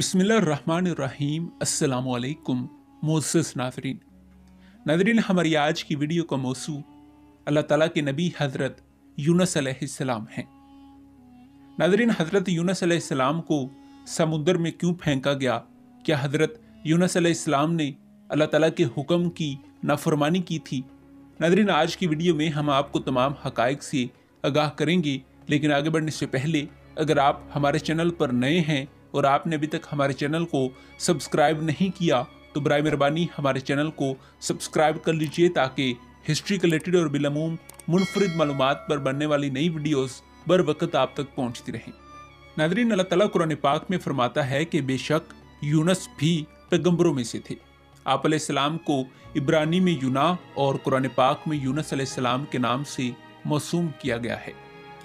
बिस्मिल्लाहिर्रहमानिर्रहीम। अस्सलामुअलैकुम मोअज़्ज़ज़ नाज़रीन, हमारी आज की वीडियो का मौसू अल्लाह ताला के नबी हज़रत यूनुस अलैहिस्सलाम हैं। नाज़रीन, हज़रत यूनुस अलैहिस्सलाम को समुद्र में क्यों फेंका गया? क्या हज़रत यूनुस अलैहिस्सलाम ने अल्लाह ताला के हुक्म की नाफरमानी की थी? नाज़रीन, आज की वीडियो में हम आपको तमाम हक़ाइक़ से आगाह करेंगे, लेकिन आगे बढ़ने से पहले अगर आप हमारे चैनल पर नए हैं और आपने अभी तक हमारे चैनल को सब्सक्राइब नहीं किया तो बराए मेहरबानी हमारे चैनल को सब्सक्राइब कर लीजिए, ताकि हिस्ट्री के रिलेटेड और बिलमूम मुनफरिद मालूमात पर बनने वाली नई वीडियोस बर वक्त आप तक पहुंचती रहें। नाज़रीन, अल्लाह ताला कुरान पाक में फरमाता है कि बेशक यूनुस भी पैगंबरों में से थे। आप अलैहिस्सलाम को इब्रानी में यूना और कुरान पाक में यूनुस अलैहिस्सलाम के नाम से मौसूम किया गया है।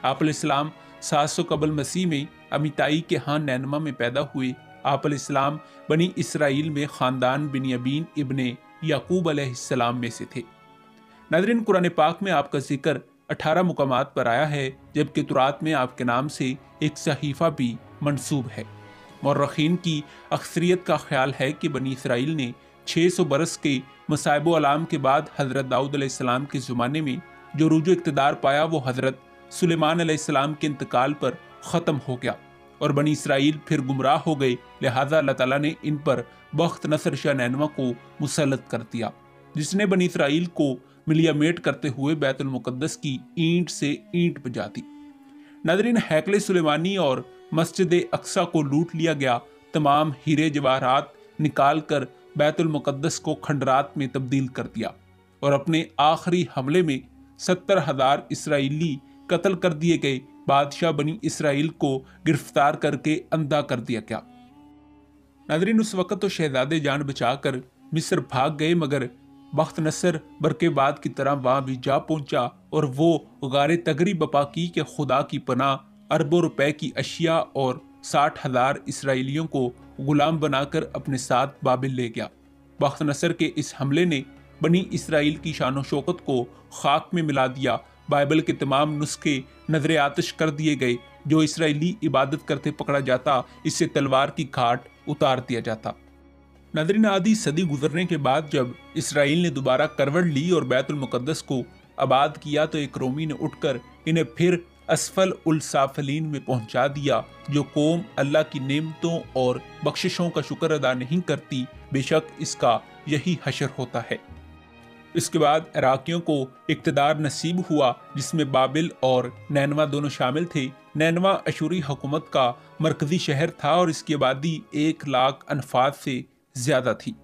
आप अलैहिस्सलाम 700 कबल मसीह में अमिताई के हाँ नैनमा में पैदा हुए। आप अलैहिस्सलाम बनी इसराइल में ख़ानदान बिन्यामीन इब्ने याकूब अलैहिस्सलाम में से थे। नाज़रीन, कुरान पाक में आपका जिक्र 18 मुकामात पर आया है, जबकि तुरात में आपके नाम से एक सहीफ़ा भी मंसूब है। मौर्रखीन की अक्सरियत का ख्याल है कि बनी इसराइल ने 600 बरस के मसाइब अलाम के बाद हज़रत दाऊद अलैहिस्सलाम के ज़माने में जो रूजो इक़्तिदार पाया वो हज़रत सुलेमान अलैहिस्सलाम के इंतकाल पर ख़त्म हो गया और बनी इसराइल फिर गुमराह हो गए। लिहाजा अल्लाह ताला ने इन पर बख्त नसर शाह नैनवा को मुसल्लत कर दिया, जिसने बनी इसराइल को मिलियामेट करते हुए बैतुल मुक़द्दस की ईंट से ईंट बजा दी। नाज़रीन, हैकले सुलेमानी और मस्जिद अक्सा को लूट लिया गया। तमाम हीरे जवाहरात निकाल कर बैतुल मुक़द्दस को खंडरात में तब्दील कर दिया और अपने आखिरी हमले में 70,000 इसराइली कत्ल कर दिए गए। बादशाह बनी इसराइल को गिरफ्तार करके अंधा कर दिया गया। नाज़रीन, उस वक़्त तो शहजादे जान बचाकर मिस्र भाग गए, मगर बख्त नसर बरकेबाद की तरह वहाँ भी जा पहुंचा और वो गारे तगरी बपा की कि खुदा की पनाह अरबों रुपए की अशिया और 60,000 इसराइलियों को गुलाम बनाकर अपने साथ बाबिल ले गया। बख्त नसर के इस हमले ने बनी इसराइल की शान शौकत को खाक में मिला दिया। बाइबल के तमाम नुस्खे नजर आतिश कर दिए गए। जो इसराइली इबादत करते पकड़ा जाता, इससे तलवार की घाट उतार दिया जाता। नाज़रीन, आधी सदी गुजरने के बाद जब इसराइल ने दोबारा करवट ली और बैतुल मुक़द्दस को आबाद किया तो एक रोमी ने उठकर इन्हें फिर असफल उल साफलीन में पहुंचा दिया। जो कौम अल्लाह की नेमतों और बख्शिशों का शुक्र अदा नहीं करती, बेशक इसका यही हशर होता है। इसके बाद इराकियों को इक़्तिदार नसीब हुआ, जिसमें बाबिल और नैनवा दोनों शामिल थे। नैनवा अशूरी हुकूमत का मरकजी शहर था और इसकी आबादी 1 लाख अनफाद से ज़्यादा थी।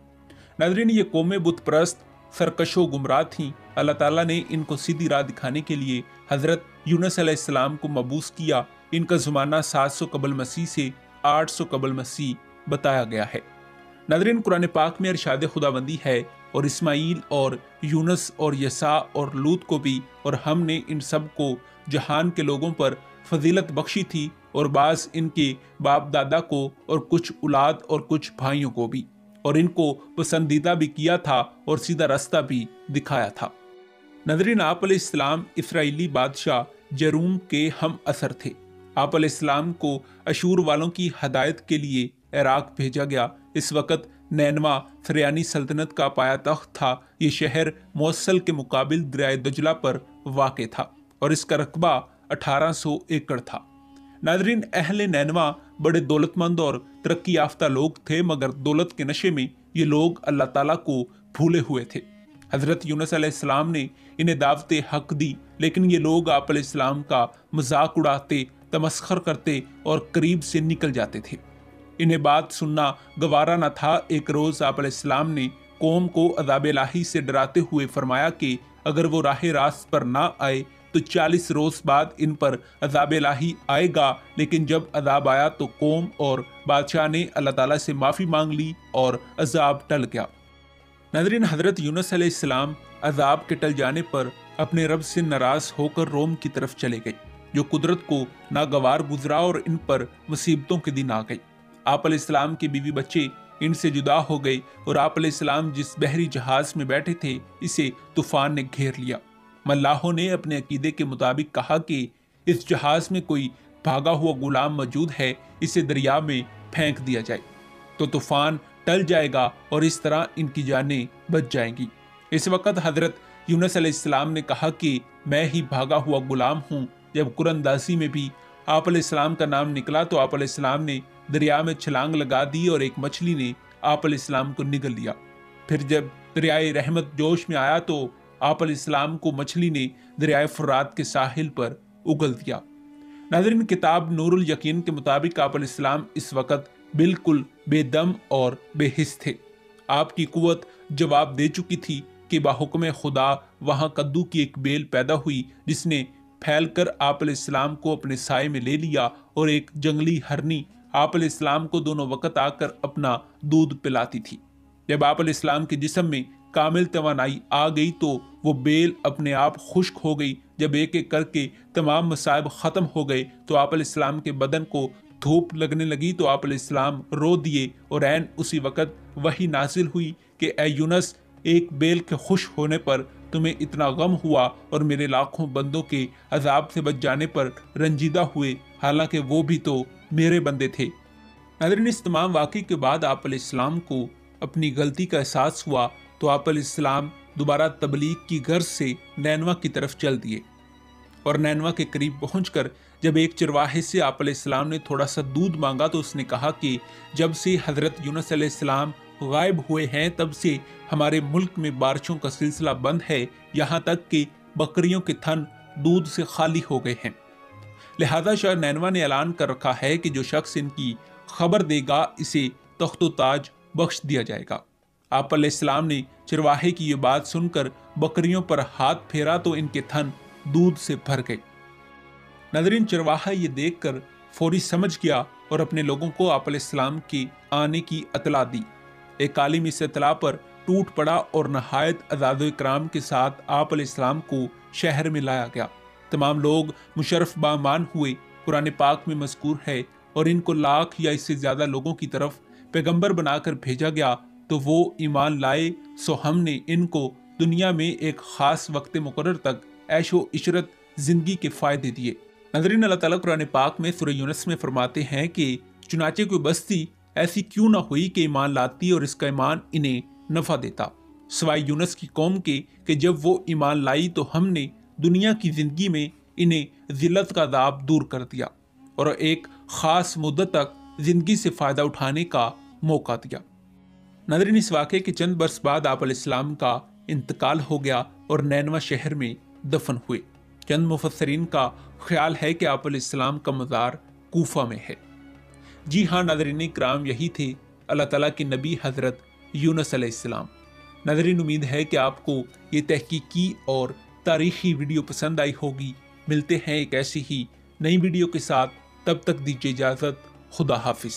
नाज़रीन, ये कौमें बुत परस्त सरकशो गुमराह थीं। अल्लाह ताला ने इनको सीधी राह दिखाने के लिए हज़रत यूनुस अलैहिस्सलाम को मबूस किया। इनका ज़माना 700 कबल मसीह से 800 कबल मसीह बताया गया है। नाज़रीन, कुरान पाक में इरशाद खुदाबंदी है, और इस्माईल और यूनुस और यसा और लूत को भी, और हमने इन सब को जहान के लोगों पर फजीलत बख्शी थी, और बाज़ इनके बाप दादा को और कुछ औलाद और कुछ भाइयों को भी, और इनको पसंदीदा भी किया था और सीधा रास्ता भी दिखाया था। नाज़रीन, आप अलैहिस्सलाम इसराइली बादशाह जरूम के हम असर थे। आप अलैहिस्सलाम को अशूर वालों की हदायत के लिए इराक भेजा गया। इस वक़्त नैनवा सरियानी सल्तनत का पाया तख्त था। ये शहर मौसल के मुकाबिल दरियाए दजला पर वाक़ था और इसका रकबा 1800 एकड़ था। नाज़रीन, अहले नैनवा बड़े दौलतमंद और तरक्की याफ्ता लोग थे, मगर दौलत के नशे में ये लोग अल्लाह ताला को भूले हुए थे। हज़रत यूनुस अलैहिस्सलाम ने इन्हें दावत हक दी, लेकिन ये लोग आप अलैहिस्सलाम का मजाक उड़ाते, तमस्खर करते और करीब से निकल जाते थे। इन्हें बात सुनना गवारा न था। एक रोज़ आप अलैहिस्सलाम ने कौम को अज़ाब इलाही से डराते हुए फरमाया कि अगर वो राह रास्त पर ना आए तो 40 रोज़ बाद इन पर अज़ाब इलाही आएगा। लेकिन जब अज़ाब आया तो कौम और बादशाह ने अल्लाह ताला से माफ़ी मांग ली और अज़ाब टल गया। नाज़रीन, हज़रत यूनुस अलैहिस्सलाम अज़ाब के टल जाने पर अपने रब से नाराज़ होकर रोम की तरफ चले गए, जो कुदरत को नागवार गुजरा और इन पर मुसीबतों के दिन आ गए। आप अलैहिस्सलाम के बीवी बच्चे इनसे जुदा हो गए और आप अलैहिस्सलाम जिस बहरी जहाज में बैठे थे, इसे तूफान ने घेर लिया। मल्लाहों ने अपने अकीदे के मुताबिक कहा कि इस जहाज में कोई भागा हुआ गुलाम मौजूद है, इसे दरिया में फेंक दिया जाए। تو طوفان ٹل جائے گا اور اس طرح ان کی جانیں بچ جائیں گی۔ اس وقت حضرت یونس علیہ السلام نے کہا کہ میں ہی بھاگا ہوا غلام ہوں۔ جب قرآن میں بھی آپ علیہ السلام کا نام نکلا تو آپ علیہ السلام نے دریا میں چھلانگ لگا دی اور ایک مچھلی نے آپ علیہ السلام کو نگل لیا۔ پھر جب دریائے رحمت جوش میں آیا تو آپ علیہ السلام کو مچھلی نے دریائے فرات کے ساحل پر اگل دیا۔ ناظرین، کتاب نور الیقین کے مطابق آپ علیہ السلام اس وقت بالکل بے دم اور بے حس تھے۔ آپ کی قوت جواب دے چکی تھی کہ بحکم خدا وہاں کدو کی ایک بیل پیدا ہوئی جس نے پھیل کر آپ علیہ السلام کو اپنے سائے میں لے لیا، اور ایک جنگلی ہرنی آپ علیہ السلام کو دونوں وقت آ کر اپنا دودھ پلاتی تھی۔ جب آپ علیہ السلام کے جسم میں کامل توانائی آ گئی تو وہ بیل اپنے آپ خشک ہو گئی۔ جب ایک ایک کر کے تمام مصائب ختم ہو گئے تو آپ علیہ السلام کے بدن کو دھوپ لگنے لگی تو آپ علیہ السلام رو دیے، اور عین اسی وقت وحی نازل ہوئی کہ اے یونس، ایک بیل کے خشک ہونے پر تمہیں اتنا غم ہوا اور میرے لاکھوں بندوں کے عذاب سے بچ جانے پر رنجیدہ ہوئے، حالانکہ وہ بھی تو میرے بندے تھے۔ ناظرین، اس تمام واقعے کے بعد آپ علیہ السلام کو اپنی غلطی کا احساس ہوا تو آپ علیہ السلام دوبارہ تبلیغ کی غرض سے نینوا کی طرف چل دیے، اور نینوا کے قریب پہنچ کر جب ایک چرواہے سے آپ علیہ السلام نے تھوڑا سا دودھ مانگا تو اس نے کہا کہ جب سے حضرت یونس علیہ السلام غائب ہوئے ہیں تب سے ہمارے ملک میں بارشوں کا سلسلہ بند ہے، یہاں تک کہ بکریوں کے تھن دودھ سے خالی ہو گئے ہیں۔ لہذا شاہ نینوا نے اعلان کر رکھا ہے کہ جو شخص ان کی خبر دے گا اسے تخت و تاج بخش دیا جائے گا۔ آپ علیہ السلام نے چرواہے کی یہ بات سن کر بکریوں پر ہاتھ پھیرا تو ان کے تھن دودھ سے بھر گئے۔ ناظرین، چرواہا یہ دیکھ کر فوری سمجھ گیا اور اپنے لوگوں کو آپ علیہ السلام کے آنے کی اطلاع دی۔ ایک عالم اس اطلاع پر ٹوٹ پڑا اور نہایت اعزاز و اکرام کے ساتھ آپ علیہ السلام کو شہر میں لایا گیا۔ تمام لوگ مشرف بامان ہوئے۔ قرآن پاک میں مذکور ہے، اور ان کو لاکھ یا اس سے زیادہ لوگوں کی طرف پیغمبر بنا کر بھیجا گیا تو وہ ایمان لائے، سو ہم نے ان کو دنیا میں ایک خاص وقت مقرر تک عیش و عشرت زندگی کے فائدے دیے۔ ناظرین، اللہ تعالیٰ قرآن پاک میں سورہ یونس میں فرماتے ہیں کہ چنانچہ کوئی بستی ایسی کیوں نہ ہوئی کہ ایمان لاتی اور اس کا ایمان انہیں نفع دیتا، سوائے یونس کی قوم کے کہ جب وہ ایمان لائی تو ہم نے دنیا کی زندگی میں انہیں ذلت کا عذاب دور کر دیا اور ایک خاص مدت تک زندگی سے فائدہ اٹھانے کا موقع دیا۔ ناظرین، اس واقعے کے چند برس بعد آپ علیہ السلام کا انتقال ہو گیا اور نینوا شہر میں دفن ہوئے۔ چند مفسرین کا خیال ہے کہ آپ علیہ السلام کا مزار کوفہ میں ہے۔ جی ہاں ناظرین کرام، یہی تھے اللہ تعالیٰ کے نبی حضرت یونس علیہ السلام۔ ناظرین، امید ہے کہ آپ کو یہ تحقیقی اور تاریخی ویڈیو پسند آئی ہوگی۔ ملتے ہیں ایک ایسی ہی نئی ویڈیو کے ساتھ، تب تک دیجیے اجازت۔ خدا حافظ۔